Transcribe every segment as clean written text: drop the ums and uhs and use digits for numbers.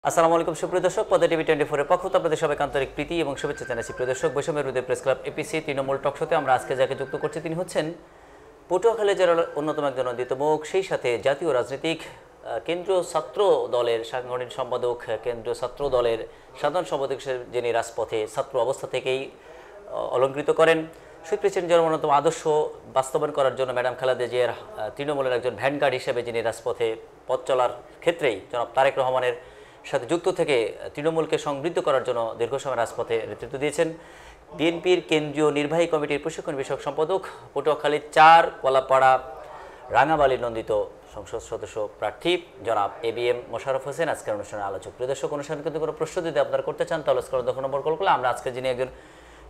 আসসালামু আলাইকুম সুপ্রিয় দর্শক, পদ্মা টিভি 24 এর পক্ষ থেকে আপনাদের সবাইকে আন্তরিক প্রীতি এবং শুভেচ্ছা জানাচ্ছি। প্রিয় দর্শক, বৈষম্যের বিরুদ্ধে প্রেস ক্লাব এপিসি তৃণমূল টক শোতে আমরা আজকে যাকে যুক্ত করছি তিনি হচ্ছেন পটুয়াখালী জেলার অন্যতম একজন নন্দিত মুখ, সেই সাথে জাতীয় রাজনীতিক, কেন্দ্রীয় ছাত্র দলের সাংগঠনিক সম্পাদক, কেন্দ্রীয় ছাত্র দলের সাধারণ সম্পাদক হিসেবে যিনি রাজপথে ছাত্র অবস্থা থেকেই অলঙ্কৃত করেন, শহীদ প্রেসিডেন্ট জিয়ার অন্যতম আদর্শ বাস্তবায়ন করার জন্য ম্যাডাম খালেদা জিয়ার তৃণমূলের একজন ভ্যানগার্ড হিসেবে যিনি রাজপথে পথ চলার ক্ষেত্রেই জনাব তারেক রহমানের সাথে যুক্ত থেকে তৃণমূলকে সমৃদ্ধ করার জন্য দীর্ঘ সময় রাজপথে নেতৃত্ব দিয়েছেন। বিএনপির কেন্দ্রীয় নির্বাহী কমিটির প্রশিক্ষণ বিষয়ক সম্পাদক, পটুয়াখালী 4 কলাপাড়া রাঙাবালির নন্দিত সংসদ সদস্য প্রার্থী জনাব ABM মোশাররফ হোসেন আজকের অনুষ্ঠানের আলোচক। প্রিয় দর্শক, অনুষ্ঠানে কিন্তু কোনো প্রশ্ন যদি আপনারা করতে চান তাহলে স্ক্রিনে দেখুন নম্বর কল করলে আমরা আজকে যিনি একজন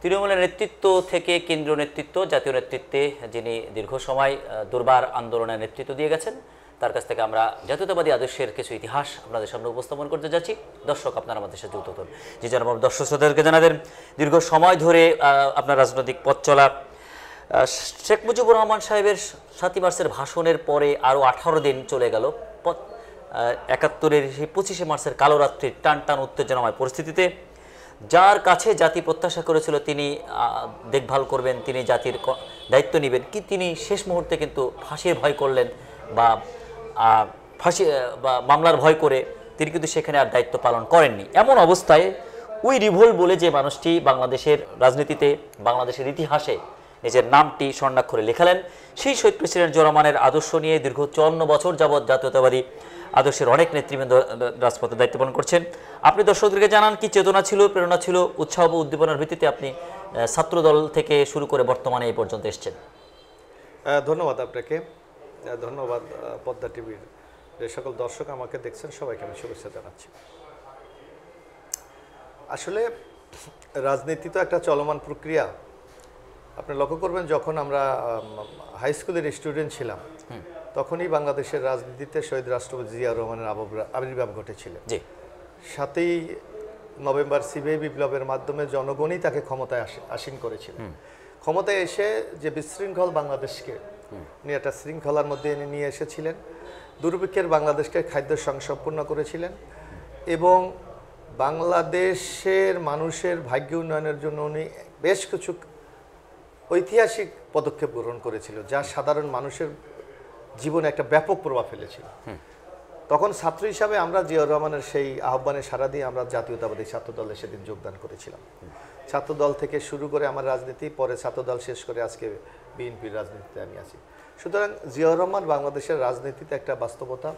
তৃণমূলের নেতৃত্ব থেকে কেন্দ্রীয় নেতৃত্ব, জাতীয় নেতৃত্বে যিনি দীর্ঘ সময় দুর্বার আন্দোলনের নেতৃত্ব দিয়ে গেছেন, তার কাছ থেকে আমরা জাতীয়তাবাদী আদর্শের কিছু ইতিহাস আপনাদের সামনে উপস্থাপন করতে যাচ্ছি। দর্শক, আপনারা আমাদের সাথে যুক্ত হন। যে যেন দর্শক শ্রোতাদেরকে জানাবেন, দীর্ঘ সময় ধরে আপনার রাজনৈতিক পথ চলা, শেখ মুজিবুর রহমান সাহেবের 7 মার্চের ভাষণের পরে আরও 18 দিন চলে গেল 71-এর সেই 25শে মার্চের কালো রাত্রির টান টান উত্তেজনাময় পরিস্থিতিতে। যার কাছে জাতি প্রত্যাশা করেছিল তিনি দেখভাল করবেন, তিনি জাতির দায়িত্ব নেবেন, কি তিনি শেষ মুহূর্তে কিন্তু ফাঁসির ভয় করলেন বা মামলার ভয় করে তিনি কিন্তু সেখানে আর দায়িত্ব পালন করেননি। এমন অবস্থায় উই রিভোল বলে যে মানুষটি বাংলাদেশের রাজনীতিতে, বাংলাদেশের ইতিহাসে নিজের নামটি স্বর্ণাক্ষরে লেখালেন, সেই শহীদ প্রেসিডেন্ট জিয়া রহমানের আদর্শ নিয়ে দীর্ঘ 54 বছর যাবৎ জাতীয়তাবাদী আদর্শের অনেক নেতৃবৃন্দ রাজপথে দায়িত্ব পালন করছেন। আপনি দর্শকদেরকে জানান কি চেতনা ছিল, প্রেরণা ছিল, উৎসাহ ও উদ্দীপনার ভিত্তিতে আপনি ছাত্রদল থেকে শুরু করে বর্তমানে এই পর্যন্ত এসেছেন? ধন্যবাদ আপনাকে, ধন্যবাদ পদ্মা টিভির যে সকল দর্শক আমাকে দেখছেন সবাইকে আমি শুভেচ্ছা জানাচ্ছি। আসলে রাজনীতি তো একটা চলমান প্রক্রিয়া। আপনি লক্ষ্য করবেন যখন আমরা হাই স্কুলের স্টুডেন্ট ছিলাম তখনই বাংলাদেশের রাজনীতিতে শহীদ রাষ্ট্রপতি জিয়া রহমানের আবির্ভাব ঘটেছিল। 7ই নভেম্বর সিপাহী বিপ্লবের মাধ্যমে জনগণই তাকে ক্ষমতায় আসীন করেছিল। ক্ষমতায় এসে যে বিশৃঙ্খল বাংলাদেশকে উনি একটা শৃঙ্খলার মধ্যে এনে নিয়ে এসেছিলেন, দুর্ভিক্ষের বাংলাদেশকে খাদ্য সংসম্পন্ন করেছিলেন এবং বাংলাদেশের মানুষের ভাগ্য উন্নয়নের জন্য উনি বেশ কিছু ঐতিহাসিক পদক্ষেপ গ্রহণ করেছিল যা সাধারণ মানুষের জীবনে একটা ব্যাপক প্রভাব ফেলেছিল। তখন ছাত্র হিসাবে আমরা জিয়াউর রহমানের সেই আহ্বানে সাড়া দিয়ে আমরা জাতীয়তাবাদী ছাত্রদলে সেদিন যোগদান করেছিলাম। ছাত্রদল থেকে শুরু করে আমার রাজনীতি, পরে ছাত্রদল শেষ করে আজকে বিএনপির রাজনীতিতে আমি আছি। সুতরাং জিয়াউর রহমান বাংলাদেশের রাজনীতিতে একটা বাস্তবতা।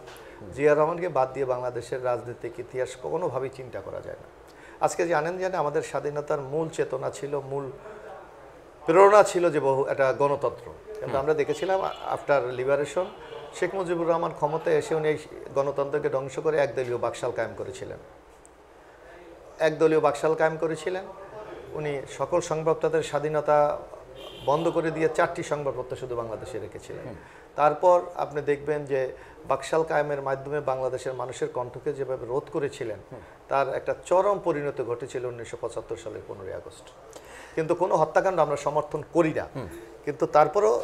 জিয়াউর রহমানকে বাদ দিয়ে বাংলাদেশের রাজনৈতিক ইতিহাস কোনোভাবেই চিন্তা করা যায় না। আজকে জানেন আমাদের স্বাধীনতার মূল চেতনা ছিল, মূল প্রেরণা ছিল যে একটা গণতন্ত্র। কিন্তু আমরা দেখেছিলাম আফটার লিবারেশন শেখ মুজিবুর রহমান ক্ষমতায় এসে উনি এই গণতন্ত্রকে ধ্বংস করে একদলীয় বাকশাল কায়েম করেছিলেন। উনি সকল সংবাদপত্রের স্বাধীনতা বন্ধ করে দিয়ে 4টি সংবাদপত্র শুধু বাংলাদেশে রেখেছিলেন। তারপর আপনি দেখবেন যে বাকশাল কায়েমের মাধ্যমে বাংলাদেশের মানুষের কণ্ঠকে যেভাবে রোধ করেছিলেন তার একটা চরম পরিণতি ঘটেছিল 1975 সালের 15ই আগস্ট। কিন্তু কোনো হত্যাকাণ্ড আমরা সমর্থন করি না, কিন্তু তারপরও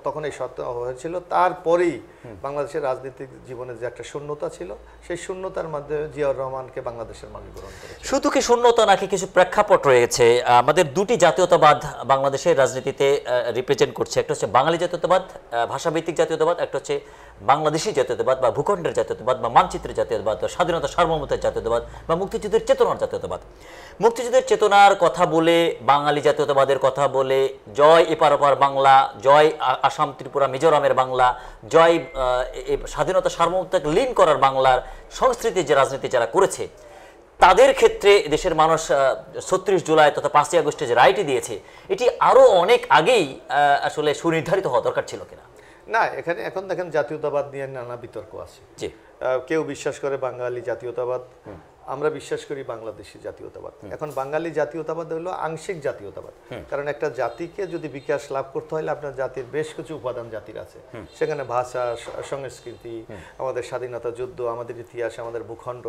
তখন এই সত্য হয়েছিল। তারপরেই বাংলাদেশের রাজনৈতিক জীবনে যে একটা শূন্যতা ছিল, সেই শূন্যতার মাধ্যমে জিয়াউর রহমানকে বাংলাদেশের মানুষ গ্রহণ করেছে। শুধু কি শূন্যতা নাকি কিছু প্রেক্ষাপট রয়েছে? আমাদের দুটি জাতীয়তাবাদ বাংলাদেশের রাজনীতিতে রিপ্রেজেন্ট করছে, একটা হচ্ছে বাঙালি জাতীয়তাবাদ, ভাষাভিত্তিক জাতীয়তাবাদ, একটা হচ্ছে বাংলাদেশি জাতীয়তাবাদ বা ভূখণ্ডের জাতীয়তাবাদ বা মানচিত্রের জাতীয়তাবাদ বা স্বাধীনতা সার্বভৌমত্বের জাতীয়তাবাদ বা মুক্তিযুদ্ধের চেতনার জাতীয়তাবাদ। মুক্তিযুদ্ধের চেতনার কথা বলে, বাঙালি জাতীয়তাবাদের কথা বলে, জয় এপার ওপার বাংলা, জয় আসাম ত্রিপুরা মিজোরামের বাংলা, জয় স্বাধীনতা সার্বভৌমত্বকে লীন করার বাংলার সংস্কৃতির যে রাজনীতি যারা করেছে তাদের ক্ষেত্রে দেশের মানুষ 36 জুলাই তথা 5ই আগস্টে যে রায়টি দিয়েছে, এটি আরও অনেক আগেই আসলে সুনির্ধারিত হওয়া দরকার ছিল কিনা? না, এখানে এখন দেখেন জাতীয়তাবাদ নিয়ে নানা বিতর্ক আছে। কেউ বিশ্বাস করে বাঙালি জাতীয়তাবাদ, আমরা বিশ্বাস করি বাংলাদেশি জাতীয়তাবাদ। এখন বাঙালি জাতীয়তাবাদ হলো আংশিক জাতীয়তাবাদ, কারণ একটা জাতিকে যদি বিকাশ লাভ করতে হলে আপনার জাতির বেশ কিছু উপাদান জাতির আছে, সেখানে ভাষা, সংস্কৃতি, আমাদের স্বাধীনতা যুদ্ধ, আমাদের ইতিহাস, আমাদের ভূখণ্ড,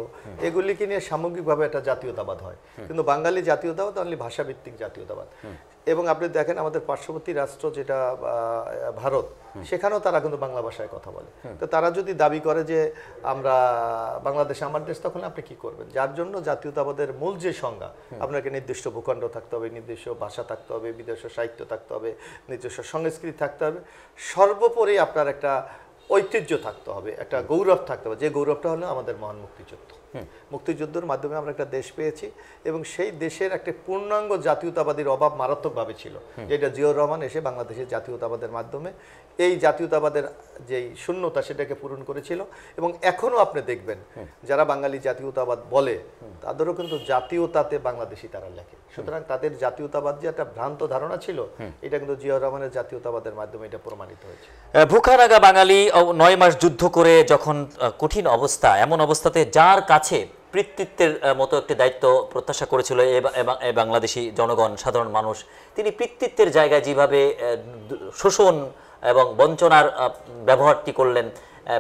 এগুলিকে নিয়ে সামগ্রিকভাবে একটা জাতীয়তাবাদ হয়। কিন্তু বাঙালি জাতীয়তাবাদ অনলি ভাষাভিত্তিক জাতীয়তাবাদ। এবং আপনি দেখেন আমাদের পার্শ্ববর্তী রাষ্ট্র যেটা ভারত, সেখানেও তারা কিন্তু বাংলা ভাষায় কথা বলে। তো তারা যদি দাবি করে যে আমরা বাংলাদেশ আমার দেশ, তখন আপনি কি করবেন? যার জন্য জাতীয়তাবাদের মূল যে সংজ্ঞা, আপনাকে নির্দিষ্ট ভূখণ্ড থাকতে হবে, নির্দিষ্ট ভাষা থাকতে হবে, নিজস্ব সাহিত্য থাকতে হবে, নিজস্ব সংস্কৃতি থাকতে হবে, সর্বোপরি আপনার একটা ঐতিহ্য থাকতে হবে, একটা গৌরব থাকতে হবে, যে গৌরবটা হলো আমাদের মহান মুক্তিযুদ্ধ। মুক্তিযুদ্ধের মাধ্যমে আমরা একটা দেশ পেয়েছি এবং সেই দেশের একটা পূর্ণাঙ্গ জাতীয়তাবাদীর অভাব মারাত্মকভাবে ছিল, যেটা জিয়াউর রহমান এসে বাংলাদেশের জাতীয়তাবাদের মাধ্যমে এই জাতীয়তাবাদের যেই শূন্যতা সেটাকে পূরণ করেছিল। এবং এখনও আপনি দেখবেন যারা বাঙালি জাতীয়তাবাদ বলে তাদেরও কিন্তু জাতীয়তাতে বাংলাদেশি তারা লেখে। সুতরাং তাদের জাতীয়তাবাদ যে একটা ভ্রান্ত ধারণা ছিল, এটা কিন্তু জিয়াউর রহমানের জাতীয়তাবাদের মাধ্যমে এটা প্রমাণিত হয়েছে। ভুখারাগা বাঙালি 9 মাস যুদ্ধ করে যখন কঠিন অবস্থা, এমন অবস্থাতে যার কাছে পিতৃত্বের মতো একটি দায়িত্ব প্রত্যাশা করেছিল এই বাংলাদেশি জনগণ, সাধারণ মানুষ, তিনি পিতৃত্বের জায়গায় যেভাবে শোষণ এবং বঞ্চনার ব্যবহারটি করলেন,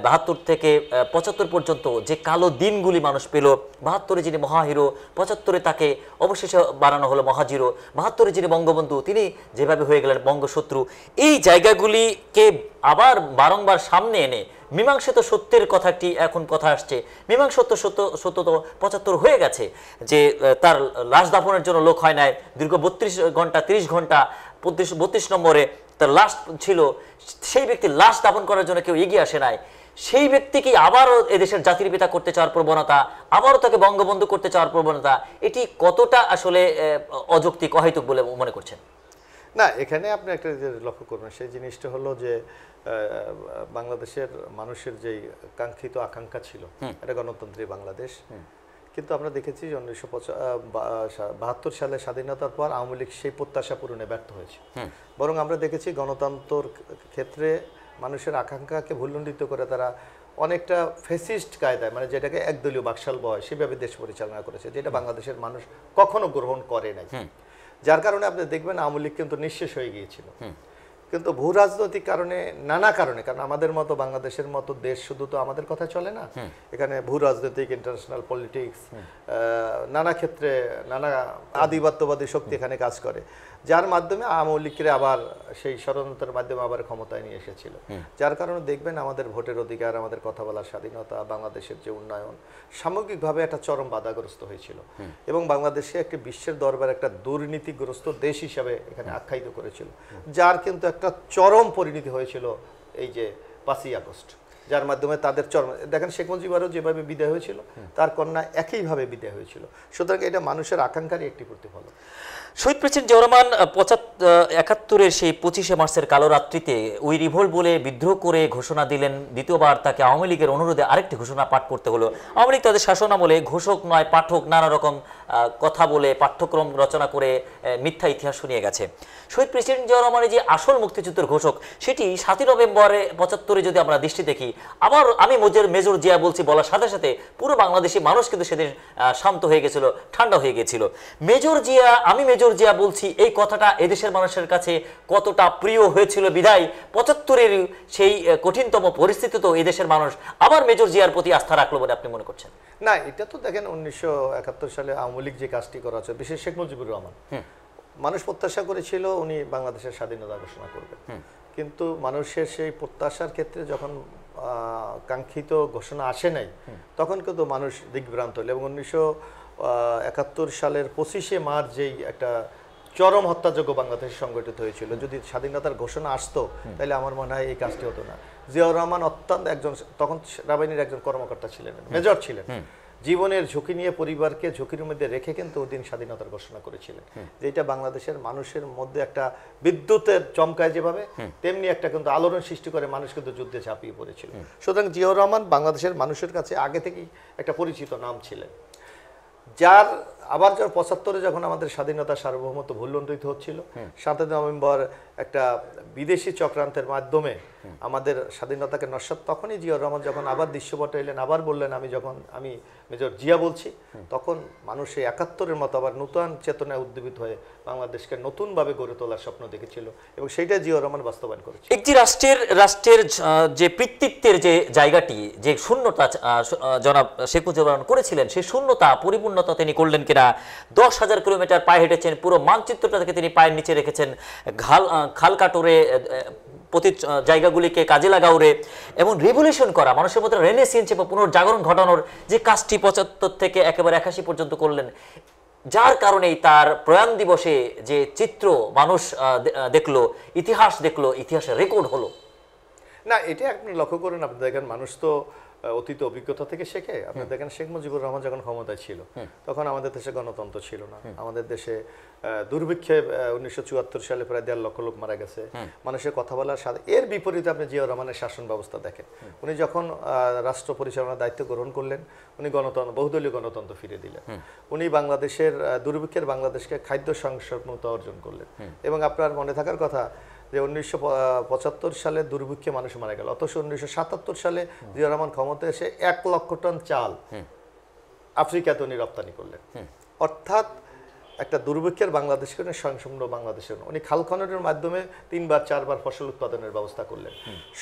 72 থেকে 75 পর্যন্ত যে কালো দিনগুলি মানুষ পেল, 72-এ যিনি মহাহিরো, 75-এ তাকে অবশেষে বানানো হলো মহাজিরো, 72-এ যিনি বঙ্গবন্ধু, তিনি যেভাবে হয়ে গেলেন বঙ্গশত্রু, এই জায়গাগুলিকে আবার বারংবার সামনে এনে মীমাংসিত সত্যের কথাটি এখন কথা আসছে। মীমাংসিত সত্য তো 75 হয়ে গেছে, যে তার লাশ দাফনের জন্য লোক হয় নাই, দীর্ঘ 32 ঘন্টা 30 ঘন্টা 32 নম্বরে তার লাশ ছিল, সেই ব্যক্তির লাশ দাফন করার জন্য কেউ এগিয়ে আসে নাই। সেই ব্যক্তিকে আবারও এদেশের জাতির পিতা করতে চাওয়ার প্রবণতা, আবারও তাকে বঙ্গবন্ধু করতে চাওয়ার প্রবণতা, এটি কতটা আসলে অযৌক্তিক, অহেতুক বলে মনে করছেন? না, এখানে আপনি একটা যে লক্ষ্য করবেন সেই জিনিসটা হলো যে বাংলাদেশের মানুষের যেই কাঙ্ক্ষিত আকাঙ্ক্ষা ছিল এটা গণতন্ত্রী বাংলাদেশ, কিন্তু আমরা দেখেছি যে 1972 সালে স্বাধীনতার পর আওয়ামী লীগ সেই প্রত্যাশা পূরণে ব্যর্থ হয়েছে। বরং আমরা দেখেছি গণতন্ত্রের ক্ষেত্রে মানুষের আকাঙ্ক্ষাকে ভুলুণ্ঠিত করে তারা অনেকটা ফ্যাসিস্ট কায়দায়, মানে যেটাকে একদলীয় বাকশাল বয়, সেভাবে দেশ পরিচালনা করেছে, যেটা বাংলাদেশের মানুষ কখনো গ্রহণ করে নাই। যার কারণে আপনি দেখবেন আওয়ামী লীগ কিন্তু নিঃশেষ হয়ে গিয়েছিল। কিন্তু ভূ রাজনৈতিক কারণে, নানা কারণে, কারণ আমাদের মতো বাংলাদেশের মতো দেশ শুধু তো আমাদের কথা চলে না, এখানে ভূ রাজনৈতিক, ইন্টারন্যাশনাল পলিটিক্স, নানা ক্ষেত্রে নানা আধিপত্যবাদী শক্তি এখানে কাজ করে, যার মাধ্যমে আওয়ামী লীগকে আবার সেই ষড়যন্ত্রের মাধ্যমে আবার ক্ষমতায় নিয়ে এসেছিল। যার কারণে দেখবেন আমাদের ভোটের অধিকার, আমাদের কথা বলার স্বাধীনতা, বাংলাদেশের যে উন্নয়ন সামগ্রিকভাবে একটা চরম বাধাগ্রস্ত হয়েছিল এবং বাংলাদেশে একটি বিশ্বের দরবারে একটা দুর্নীতিগ্রস্ত দেশ হিসাবে এখানে আখ্যায়িত করেছিল, যার কিন্তু একটা চরম পরিণতি হয়েছিল এই যে 5ই আগস্ট, যার মাধ্যমে তাদের চরম, দেখেন শেখ মুজিবুরও যেভাবে বিদায় হয়েছিল তার কন্যা একইভাবে বিদায় হয়েছিল। সুতরাং এটা মানুষের আকাঙ্ক্ষারই একটি প্রতিফলন। শহীদ প্রেসিডেন্ট জিয়াউর রহমান 71-এর সেই 25শে মার্চের কালো রাত্রিতে উই রিভোল্ট বলে বিদ্রোহ করে ঘোষণা দিলেন। দ্বিতীয়বার তাকে আওয়ামী লীগের অনুরোধে আরেকটি ঘোষণা পাঠ করতে হলো। আওয়ামী লীগ তাদের শাসনামলে ঘোষক নয় পাঠক, নানা রকম কথা বলে পাঠ্যক্রম রচনা করে মিথ্যা ইতিহাস শুনিয়ে গেছে। শহীদ প্রেসিডেন্ট জিয়াউর রহমানের যে আসল মুক্তিযুদ্ধের ঘোষক, সেটি 7ই নভেম্বরে 75-এ যদি আমরা দৃষ্টি দেখি, আবার আমি মেজর জিয়া বলছি বলার সাথে সাথে পুরো বাংলাদেশি মানুষ কিন্তু সেদিন শান্ত হয়ে গেছিল, ঠান্ডা হয়ে গেছিল। মেজর জিয়া, আমি মেজর জিয়া বলছি, এই কথাটা এদেশের মানুষের কাছে কতটা প্রিয় হয়েছিল বিধায় 75-এর সেই কঠিনতম পরিস্থিতিতেও এদেশের মানুষ আবার মেজর জিয়ার প্রতি আস্থা রাখলো বলে আপনি মনে করছেন? না, এটা তো দেখেন 1971 সালে আওয়ামী লীগ যে কাজটি করা হচ্ছে, বিশেষ শেখ মুজিবুর রহমান, মানুষ প্রত্যাশা করেছিল উনি বাংলাদেশের স্বাধীনতা ঘোষণা করবেন, কিন্তু মানুষের সেই প্রত্যাশার ক্ষেত্রে যখন কাঙ্ক্ষিত ঘোষণা আসে নাই, তখন কিন্তু মানুষ দিগ্ভ্রান্ত হল। এবং 1971 সালের 25শে মার্চ যেই একটা চরম হত্যাযজ্ঞ বাংলাদেশে সংগঠিত হয়েছিল, যদি স্বাধীনতার ঘোষণা আসতো তাহলে আমার মনে হয় এই কাজটি হতো না। জিয়াউর রহমান অত্যন্ত একজন, তখন সেনাবাহিনীর একজন কর্মকর্তা ছিলেন, মেজর ছিলেন, জীবনের ঝুঁকি নিয়ে পরিবারকে ঝুঁকির মধ্যে রেখে কিন্তু ওই দিন স্বাধীনতার ঘোষণা করেছিলেন, যেটা বাংলাদেশের মানুষের মধ্যে একটা বিদ্যুতের চমকায় যেভাবে, তেমনি একটা কিন্তু আলোড়ন সৃষ্টি করে মানুষ কিন্তু যুদ্ধে ঝাঁপিয়ে পড়েছিল। সুতরাং জিয়াউর রহমান বাংলাদেশের মানুষের কাছে আগে থেকেই একটা পরিচিত নাম ছিলেন, যার আবার যখন ৭৫-এ যখন আমাদের স্বাধীনতা সার্বভৌমত্ব ভূলুণ্ঠিত হচ্ছিল, ৭ নভেম্বর একটা বিদেশি চক্রান্তের মাধ্যমে আমাদের স্বাধীনতাকে নস্যাৎ, তখনই জিয়াউর রহমান যখন আবার দৃশ্যপটে এলেন, আবার বললেন আমি মেজর জিয়া বলছি, তখন মানুষ এই ৭১-এর মতো আবার নূতন চেতনায় উদ্দীপিত হয়ে বাংলাদেশকে নতুনভাবে গড়ে তোলার স্বপ্ন দেখেছিল এবং সেইটা জিয়াউর রহমান বাস্তবায়ন করেছে। একটি রাষ্ট্রের যে পিতৃত্বের যে জায়গাটি, যে শূন্যতা জনাব শেখ মুজিবুর রহমান করেছিলেন, সেই শূন্যতা পরিপূর্ণতা তিনি করলেন কিনা। 10,000 কিলোমিটার পায়ে হেঁটেছেন, পুরো মানচিত্রটাকে তিনি পায়ের নিচে রেখেছেন, খাল কাটোরে প্রতি জায়গাগুলিকে কাজে লাগাওরে এবং রেভলিউশন করা, মানুষের মধ্যে রেনেসেন্স এবং পুনর্জাগরণ ঘটানোর যে কাজটি ৭৫ থেকে একেবারে ৮১ পর্যন্ত করলেন, যার কারণেই তার প্রয়াণ দিবসে যে চিত্র মানুষ দেখলো, ইতিহাস দেখলো, ইতিহাসের রেকর্ড হলো। না, এটা আপনি লক্ষ্য করুন, আপনি দেখেন মানুষ তো অতীত অভিজ্ঞতা থেকে শেখে। আপনি দেখেন শেখ মুজিবুর রহমান যখন ক্ষমতায় ছিল তখন আমাদের দেশে গণতন্ত্র ছিল না। আমাদের দেশে দুর্ভিক্ষে 1974 সালে প্রায় 1.5 লক্ষ লোক মারা গেছে। মানুষের কথা বলার সাথে এর বিপরীতে আপনি জিয়াউর রহমানের শাসন ব্যবস্থা দেখেন। উনি যখন রাষ্ট্র পরিচালনার দায়িত্ব গ্রহণ করলেন, উনি বহুদলীয় গণতন্ত্র ফিরে দিলেন। উনি বাংলাদেশের দুর্ভিক্ষের বাংলাদেশকে খাদ্য স্বয়ংসম্পূর্ণতা অর্জন করলেন। এবং আপনার মনে থাকার কথা যে 1975 সালে দুর্ভিক্ষে মানুষ মারা গেল, অথচ 1977 সালে জিয়াউর রহমান ক্ষমতায় এসে 1 লক্ষ টন চাল আফ্রিকাতে উনি রপ্তানি করলেন। অর্থাৎ একটা দুর্ভিক্ষের বাংলাদেশকে উনি স্বয়ংসম্পূর্ণ বাংলাদেশের উনি খাল খননের মাধ্যমে 3-4বার ফসল উৎপাদনের ব্যবস্থা করলেন।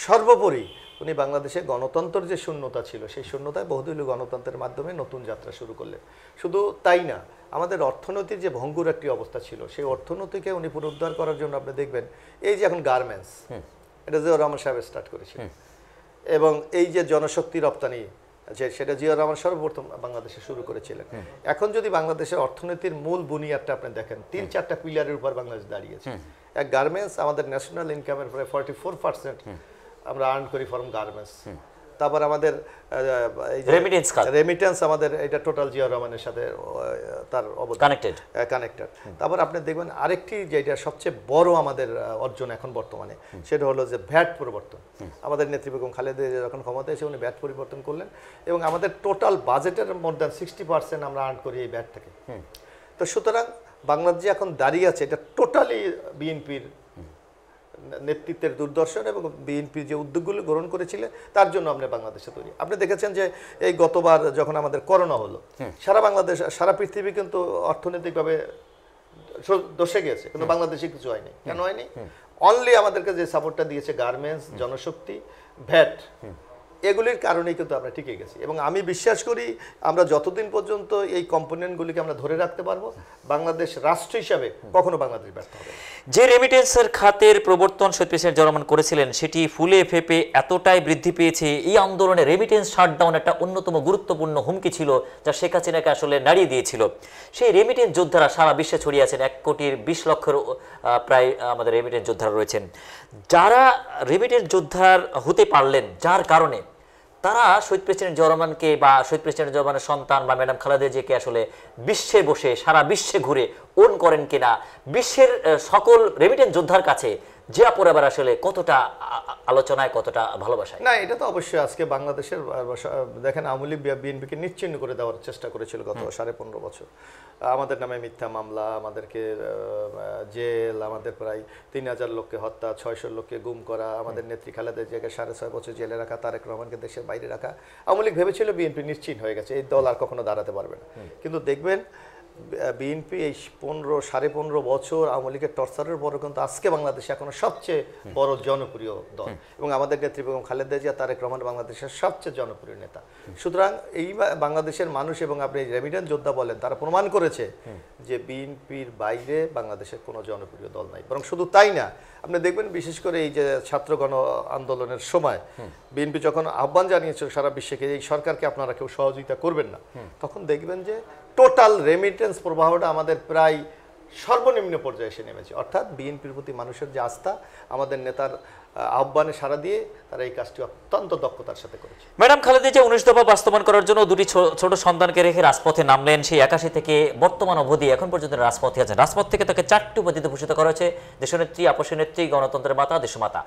সর্বোপরি উনি বাংলাদেশে গণতন্ত্রের যে শূন্যতা ছিল, সেই শূন্যতায় বহুদলীয় গণতন্ত্রের মাধ্যমে নতুন যাত্রা শুরু করলেন। শুধু তাই না, আমাদের অর্থনীতির যে ভঙ্গুর একটি অবস্থা ছিল, সেই অর্থনীতিকে উনি পুনরুদ্ধার করার জন্য আপনি দেখবেন এই যে এখন গার্মেন্টস, এটা জিয়াউর রহমান সাহেব স্টার্ট করেছিলেন। এবং এই যে জনশক্তি রপ্তানি, সেটা জিয়াউর রহমান সর্বপ্রথম বাংলাদেশে শুরু করেছিলেন। এখন যদি বাংলাদেশের অর্থনীতির মূল বুনিয়াদটা আপনি দেখেন, 3-4টা পিলারের উপর বাংলাদেশ দাঁড়িয়েছে। এক, গার্মেন্টস, আমাদের ন্যাশনাল ইনকামের প্রায় 44% আমরা আর্ন করি ফ্রম গার্মেন্টস। তারপর আমাদের রেমিটেন্স, আমাদের এটা টোটাল জিয়াউর রহমানের সাথে তার কানেক্টেড। তারপর আপনি দেখবেন আরেকটি যেটা সবচেয়ে বড় আমাদের অর্জন এখন বর্তমানে, সেটা হলো যে ভ্যাট পরিবর্তন। আমাদের নেত্রী বেগম খালেদা জিয়া যখন ক্ষমতায় এসে উনি ভ্যাট পরিবর্তন করলেন এবং আমাদের টোটাল বাজেটের মোর দ্যান 60% আমরা আর্ন করি এই ভ্যাট থেকে। তো সুতরাং বাংলাদেশ এখন দাঁড়িয়ে আছে, এটা টোটালি বিএনপির নেতৃত্বের দূরদর্শন এবং বিএনপি যে উদ্যোগগুলো গ্রহণ করেছিল তার জন্য আমরা বাংলাদেশে তৈরি। আপনি দেখেছেন যে এই গতবার যখন আমাদের করোনা হলো, সারা বাংলাদেশ, সারা পৃথিবী কিন্তু অর্থনৈতিকভাবে দোষে গেছে, কিন্তু বাংলাদেশে কিছু হয়নি। কেন হয়নি? অনলি আমাদেরকে যে সাপোর্টটা দিয়েছে গার্মেন্টস, জনশক্তি, ভ্যাট, এগুলির কারণেই কিন্তু আমরা টিকে গেছি। এবং আমি বিশ্বাস করি আমরা যতদিন পর্যন্ত এই কম্পোনেন্টগুলিকে আমরা ধরে রাখতে পারবো, বাংলাদেশ রাষ্ট্র হিসাবে কখনো বাংলাদেশ ব্যর্থ হবে। যে রেমিটেন্সের খাতের প্রবর্তন শহীদ প্রেসিডেন্ট জিয়াউর রহমান করেছিলেন, সেটি ফুলে ফেপে এতটাই বৃদ্ধি পেয়েছে, এই আন্দোলনে রেমিটেন্স শাটডাউন একটা অন্যতম গুরুত্বপূর্ণ হুমকি ছিল, যা শেখ হাসিনাকে আসলে নাড়িয়ে দিয়েছিল। সেই রেমিটেন্স যোদ্ধারা সারা বিশ্বে ছড়িয়ে আছেন, 1,20,00,000 প্রায় আমাদের রেমিটেন্স যোদ্ধারা রয়েছেন। যারা রেমিটেন্স যোদ্ধার হতে পারলেন, যার কারণে তারা শহীদ প্রেসিডেন্ট জিয়াউর রহমানকে বা শহীদ প্রেসিডেন্ট জিয়াউর রহমানের সন্তান বা ম্যাডাম খালেদা জিয়াকে আসলে বিশ্বে বসে, সারা বিশ্বে ঘুরে ওন করেন কিনা, বিশ্বের সকল রেমিটেন্স যোদ্ধার কাছে জিয়া পরিবার আসলে কতটা আলোচনায়, কতটা ভালোবাসায়? না, এটা তো অবশ্যই। আজকে বাংলাদেশের দেখেন আওয়ামী লীগ বিএনপিকে নিশ্চিহ্ন করে দেওয়ার চেষ্টা করেছিল গত 15.5 বছর। আমাদের নামে মিথ্যা মামলা, আমাদেরকে জেল, আমাদের প্রায় 3,000 লোককে হত্যা, 600 লোককে গুম করা, আমাদের নেত্রী খালেদা জিয়াকে 6.5 বছর জেলে রাখা, তারেক রহমানকে দেশের বাইরে রাখা। আওয়ামী লীগ ভেবেছিল বিএনপি নিশ্চিহ্ন হয়ে গেছে, এই দল আর কখনো দাঁড়াতে পারবে না। কিন্তু দেখবেন বিএনপি এই 15.5 বছর আওয়ামী লীগের টর্চারের পরে কিন্তু আজকে বাংলাদেশে এখনো সবচেয়ে বড় জনপ্রিয় দল এবং আমাদের নেত্রী বেগম খালেদা জিয়া, তারেক রহমান বাংলাদেশের সবচেয়ে জনপ্রিয় নেতা। সুতরাং এই বাংলাদেশের মানুষ এবং আপনি রেমিটেন্স যোদ্ধা বলেন, তারা প্রমাণ করেছে যে বিএনপির বাইরে বাংলাদেশের কোনো জনপ্রিয় দল নাই। বরং শুধু তাই না, আপনি দেখবেন বিশেষ করে এই যে ছাত্র গণ আন্দোলনের সময় বিএনপি যখন আহ্বান জানিয়েছিল সারা বিশ্বকে এই সরকারকে আপনারা কেউ সহযোগিতা করবেন না, তখন দেখবেন যে টোটাল রেমিটেন্স প্রবাহটা আমাদের প্রায় সর্বনিম্ন পর্যায়ে এসে নেমেছে। অর্থাৎ বিএনপির প্রতি মানুষের যে আস্থা, আমাদের নেতার আহ্বানে সাড়া দিয়ে তারা এই কাজটি অত্যন্ত দক্ষতার সাথে করেছে। ম্যাডাম খালেদা জিয়া 19 দফা বাস্তবায়ন করার জন্য দুটি ছোট সন্তানকে রেখে রাজপথে নামলেন। সেই 81 থেকে বর্তমান অবধি এখন পর্যন্ত রাজপথে আছেন। রাজপথ থেকে তাকে 4টি উপাধিতে ভূষিত করা হয়েছে: দেশনেত্রী, আপসী নেত্রী, গণতন্ত্রের মাতা, দেশমাতা।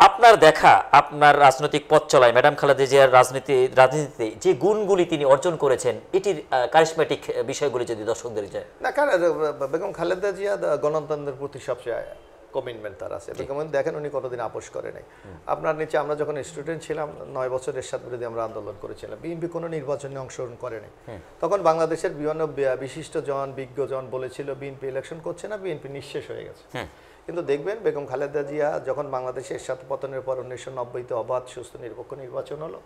আপনার দেখা, আপনার রাজনৈতিক পথ চলায় ম্যাডাম খালেদা জিয়ার রাজনীতিতে যে গুণগুলি তিনি অর্জন করেছেন, এটির কারিশমেটিক বিষয়গুলি যদি দর্শকদের যায়। না, কারণ বেগম খালেদা জিয়া গণতন্ত্রের প্রতি সবচেয়ে কমিটমেন্ট তার আছে। বেগম দেখেন উনি কতদিন আপোষ করে নাই। আপনার নিচে আমরা যখন স্টুডেন্ট ছিলাম 9 বছর এরশাদ বিরোধী আমরা আন্দোলন করেছিলাম, বিএনপি কোনো নির্বাচনে অংশগ্রহণ করে নাই। তখন বাংলাদেশের বিভিন্ন বিশিষ্ট জন, বিজ্ঞজন বলেছিল বিএনপি ইলেকশন করছে না, বিএনপি নিঃশেষ হয়ে গেছে। কিন্তু দেখবেন বেগম খালেদা জিয়া যখন বাংলাদেশের এরশাদ পতনের পর 1990-তে অবাধ, সুস্থ, নিরপেক্ষ নির্বাচন হলো,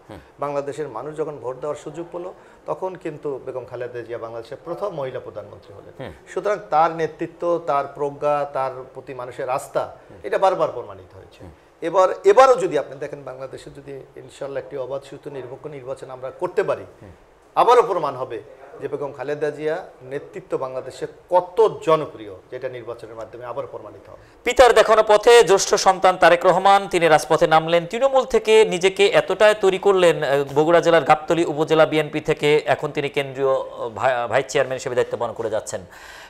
বাংলাদেশের মানুষ যখন ভোট দেওয়ার সুযোগ পেল, তখন কিন্তু বেগম খালেদা জিয়া বাংলাদেশের প্রথম মহিলা প্রধানমন্ত্রী হলেন। সুতরাং তার নেতৃত্ব, তার প্রজ্ঞা, তার প্রতি মানুষের আস্থা, এটা বারবার প্রমাণিত হয়েছে। এবারও যদি আপনি দেখেন বাংলাদেশে যদি ইনশাল্লাহ একটি অবাধ, সুস্থ, নিরপেক্ষ নির্বাচন আমরা করতে পারি, আবারও প্রমাণ হবে যে বেগম খালেদা জিয়া নেতৃত্ব বাংলাদেশে কত জনপ্রিয়, যেটা নির্বাচনের মাধ্যমে আবার প্রমাণিত হবে। পিতার দেখানো পথে জ্যেষ্ঠ সন্তান তারেক রহমান তিনি রাজপথে নামলেন। তৃণমূল থেকে নিজেকে এতটাই তৈরি করলেন, বগুড়া জেলার গাবতলী উপজেলা বিএনপি থেকে এখন তিনি কেন্দ্রীয় ভাইস চেয়ারম্যান হিসেবে দায়িত্ব পালন করে যাচ্ছেন।